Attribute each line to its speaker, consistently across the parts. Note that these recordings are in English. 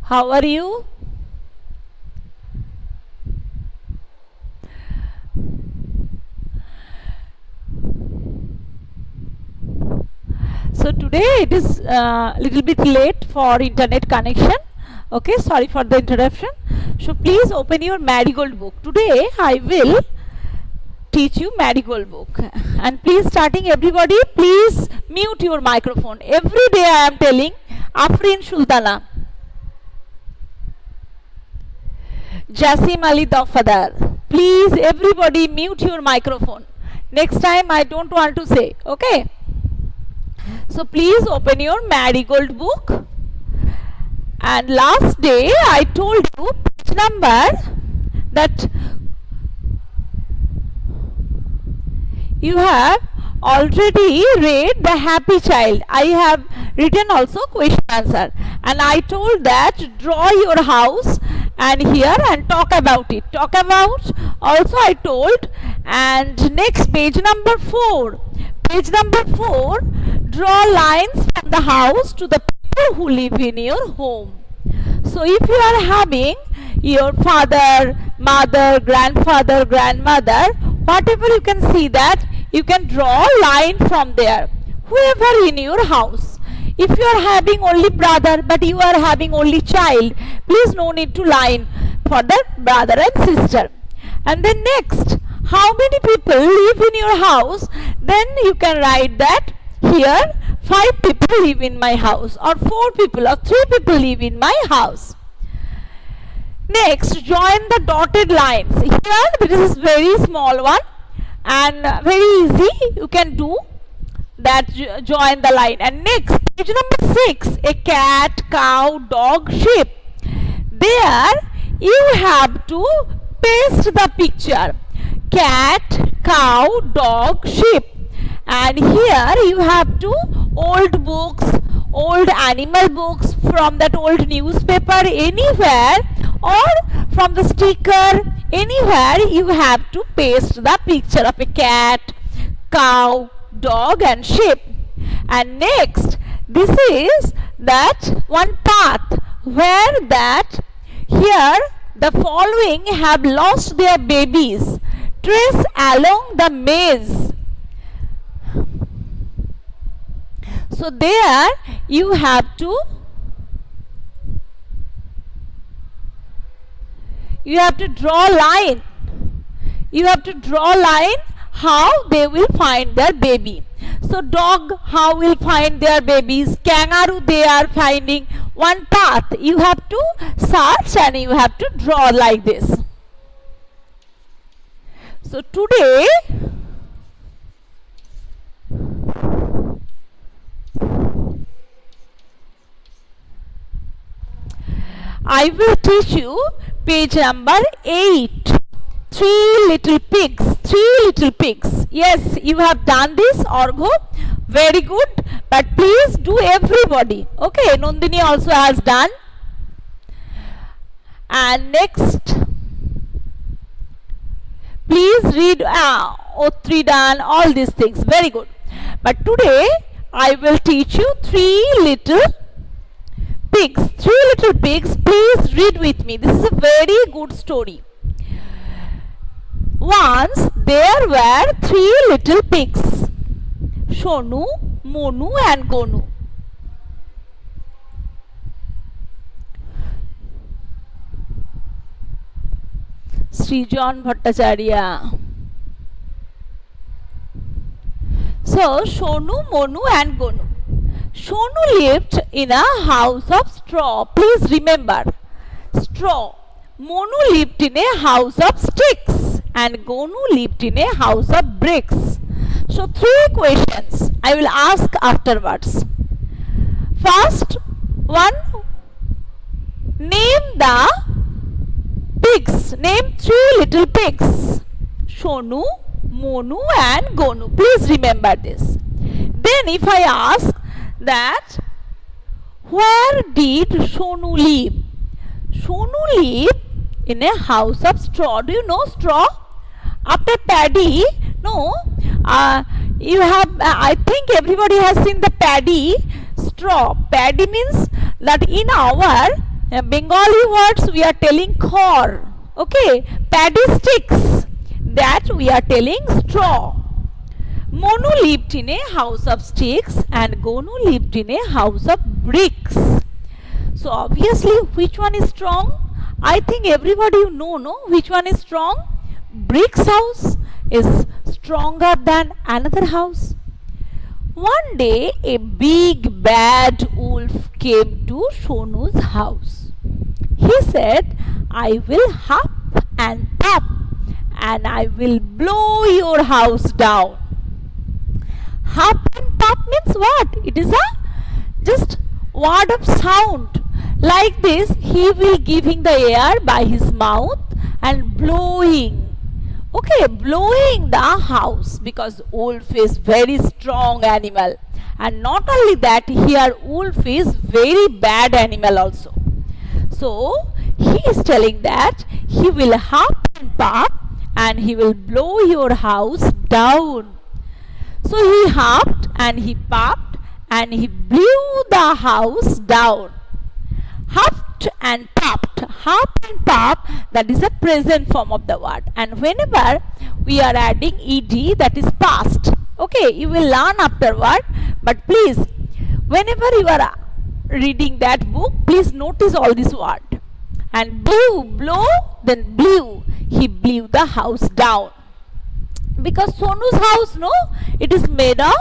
Speaker 1: How are you? So today it is a little bit late for internet connection. Okay, sorry for the interruption. So please open your Marigold book. Today I will teach you Marigold book. And please, starting everybody, please mute your microphone. Every day I am telling Afrin Sultana, Jasim Ali Dafadar, please everybody mute your microphone. Next time I don't want to say. Okay. So please open your Marigold book. And last day I told you page number that you have already read The Happy Child. I have written also question answer, and I told that draw your house and here and talk about it. Talk about also I told. And next, page number 4. Page number 4, draw lines from the house to the people who live in your home. So if you are having your father, mother, grandfather, grandmother, whatever you can see that, you can draw a line from there. Whoever in your house. If you are having only brother but you are having only child, please no need to line for the brother and sister. And then next, how many people live in your house? Then you can write that here 5 people live in my house, or 4 people or 3 people live in my house. Next, join the dotted lines. Here this is very small one and very easy. You can do that, join the line. And next, page number 6, a cat, cow, dog, sheep. There you have to paste the picture. Cat, cow, dog, sheep. And here you have to old books, old animal books from that old newspaper, anywhere, or from the sticker, anywhere you have to paste the picture of a cat, cow, dog and sheep. And next, this is that one path where that here the following have lost their babies. Trace along the maze. So there you have to draw line. You have to draw line how they will find their baby. So dog, how will find their babies? Kangaroo, they are finding one path. You have to search and you have to draw like this. So today I will teach you page number 8. 3 little pigs. 3 little pigs. Yes, you have done this, Orgo. Very good. But please do everybody. Okay, Nandini also has done. And next, please read O3 done, all these things. Very good. But today I will teach you 3 little pigs. 3 little pigs. Please read with me. This is a very good story. Once there were 3 little pigs, Shonu, Monu and Gonu. Srijan Bhattacharya. So Shonu, Monu and Gonu. Shonu lived in a house of straw. Please remember, straw. Monu lived in a house of sticks and Gonu lived in a house of bricks. So 3 questions I will ask afterwards. First one, name the pigs. Name 3 little pigs. Shonu, Monu and Gonu. Please remember this. Then if I ask that where did Shonu live? Shonu lived in a house of straw. Do you know straw? After paddy, no, you have, I think everybody has seen the paddy straw. Paddy means that in our Bengali words we are telling khor. Okay, paddy sticks, that we are telling straw. Monu lived in a house of sticks and Gonu lived in a house of bricks. So obviously, which one is strong? I think everybody know, no? Which one is strong? Brick's house is stronger than another house. One day, a big bad wolf came to Sonu's house. He said, I will huff and puff and I will blow your house down. Huff and puff means what? It is a just word of sound. Like this, he will giving the air by his mouth and blowing. Okay, blowing the house, because wolf is very strong animal. And not only that, here wolf is very bad animal also. So, he is telling that he will huff and puff and he will blow your house down. So, he huffed and he puffed and he blew the house down. Huffed and puffed. Huff and puff, that is a present form of the word. And whenever we are adding ed, that is past. Okay, you will learn afterward. But please, whenever you are reading that book, please notice all this word. And blew, blow, then blew. He blew the house down. Because Sonu's house, no, it is made of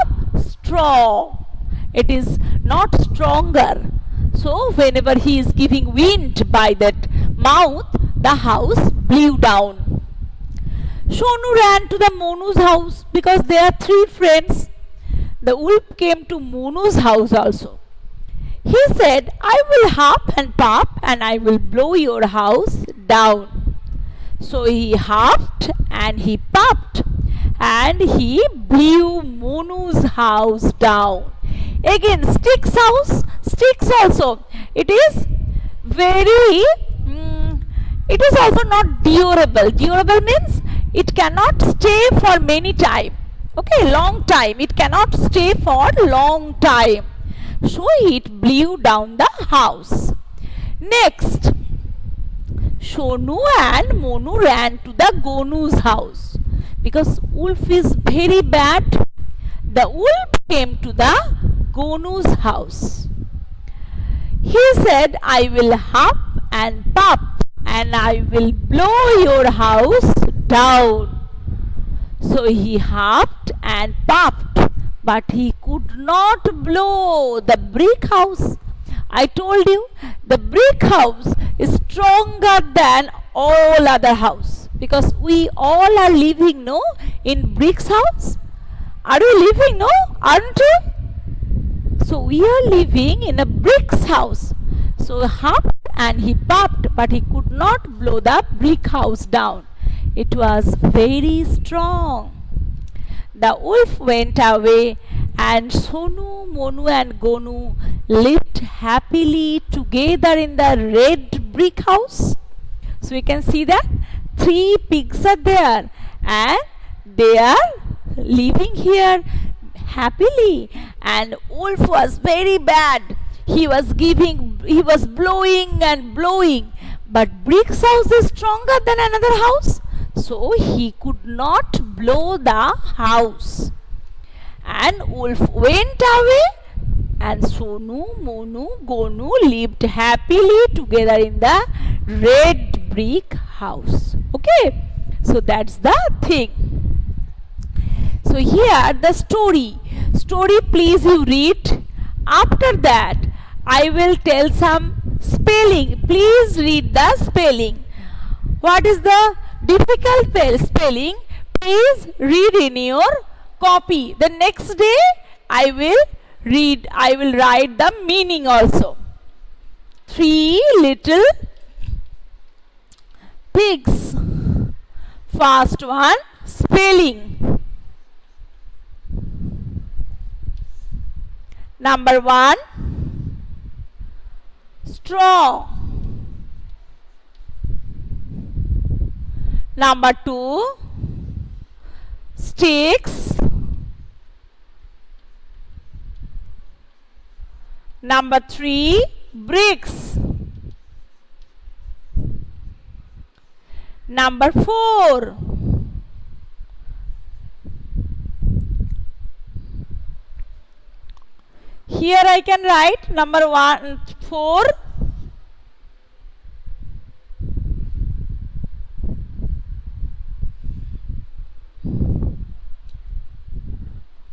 Speaker 1: straw. It is not stronger. So whenever he is giving wind by that mouth, the house blew down. Sonu ran to the Monu's house because they are three friends. The wolf came to Monu's house also. He said, I will huff and puff and I will blow your house down. So he huffed and he puffed and he blew Monu's house down. Again, sticks house, sticks also. It is very, it is also not durable. Durable means it cannot stay for many time. Okay, long time. It cannot stay for long time. So it blew down the house. Next, Sonu and Monu ran to the Gonu's house. Because wolf is very bad, the wolf came to the Gonu's house. He said, I will huff and puff and I will blow your house down. So he huffed and puffed, but he could not blow the brick house. I told you, the brick house is stronger than all other house, because we all are living, no, in bricks house. Are you living, no? Aren't you? So we are living in a bricks house. So he huffed and he puffed, but he could not blow the brick house down. It was very strong. The wolf went away and Sonu, Monu and Gonu lived happily together in the red brick house. So we can see that 3 pigs are there and they are living here happily. And wolf was very bad. He was blowing and blowing. But brick's house is stronger than another house. So he could not blow the house. And wolf went away and Sonu, Monu, Gonu lived happily together in the red brick house. Okay, so that's the thing. So here the story please you read. After that I will tell some spelling. Please read the spelling. What is the difficult spelling? Please read in your copy. The next day I will write the meaning also. 3 little pigs. First one, spelling. Number 1, straw. Number 2, sticks. Number 3, bricks. Number 4. Here I can write number 4.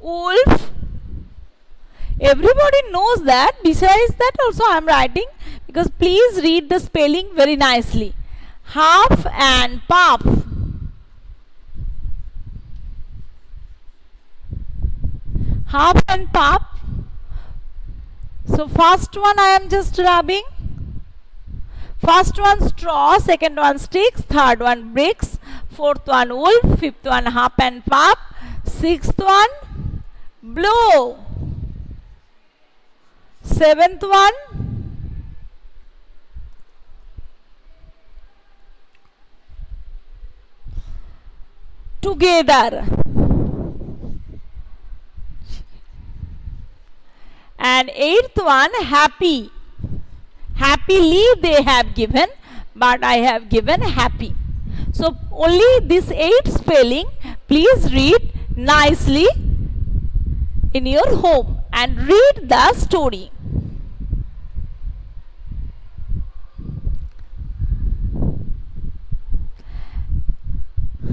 Speaker 1: Wolf. Everybody knows that. Besides that also I am writing, because please read the spelling very nicely. Huff and puff. Huff and puff. So first one I am just rubbing. First one straw, second one sticks, third one bricks, fourth one wolf, fifth one huff and puff, sixth one blow, seventh one together, and eighth one happy. Happily they have given, but I have given happy. So only this 8 spelling please read nicely in your home and read the story.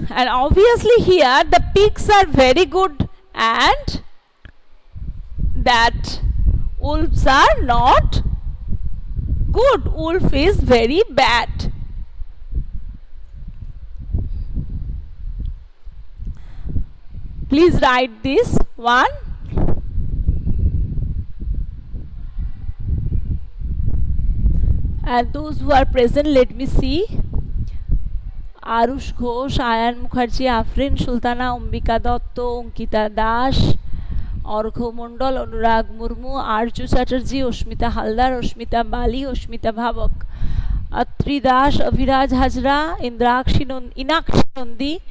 Speaker 1: And obviously here the pigs are very good and that wolves are not good. Wolf is very bad. Please write this one. And those who are present, let me see. Arush Ghosh, Ayan Mukherjee, Afrin Sultana, Umbika Dotto, Ankita Das, Orgho Mondal, Anurag Murmu, Arju Chatterjee, Oshmita Haldar, Oshmita Bali, Oshmita Bhavak, Atri Das, Abhiraj Hajra, Indrakshi Inakshi Nandi,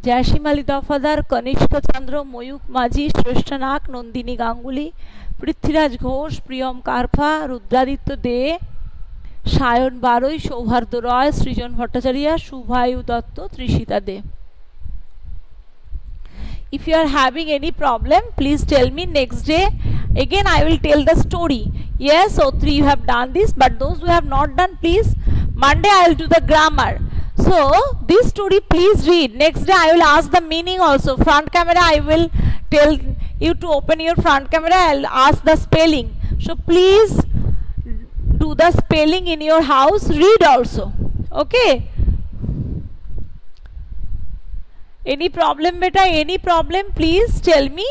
Speaker 1: Jashim Ali Dafadar, Kanishka Chandra, Moyuk Maji, Shreshtanak, Nandini Ganguli, Prithviraj Ghosh, Priyam Karpa, Rudraditya De, Shayan Baroi, Saubharto Roy, Srijan Bhattacharya, Shubhayu Datto, Trishita De. If you are having any problem, please tell me next day. Again I will tell the story. Yes, O3 you have done this, but those who have not done, please Monday I will do the grammar. So this story please read. Next day I will ask the meaning also. Front camera I will tell you to open your front camera. I will ask the spelling. So please do the spelling in your house. Read also. Okay. Any problem beta? Any problem? Please tell me.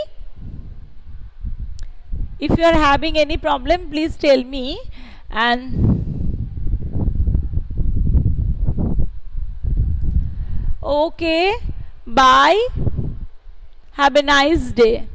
Speaker 1: If you are having any problem, please tell me. And okay, bye. Have a nice day.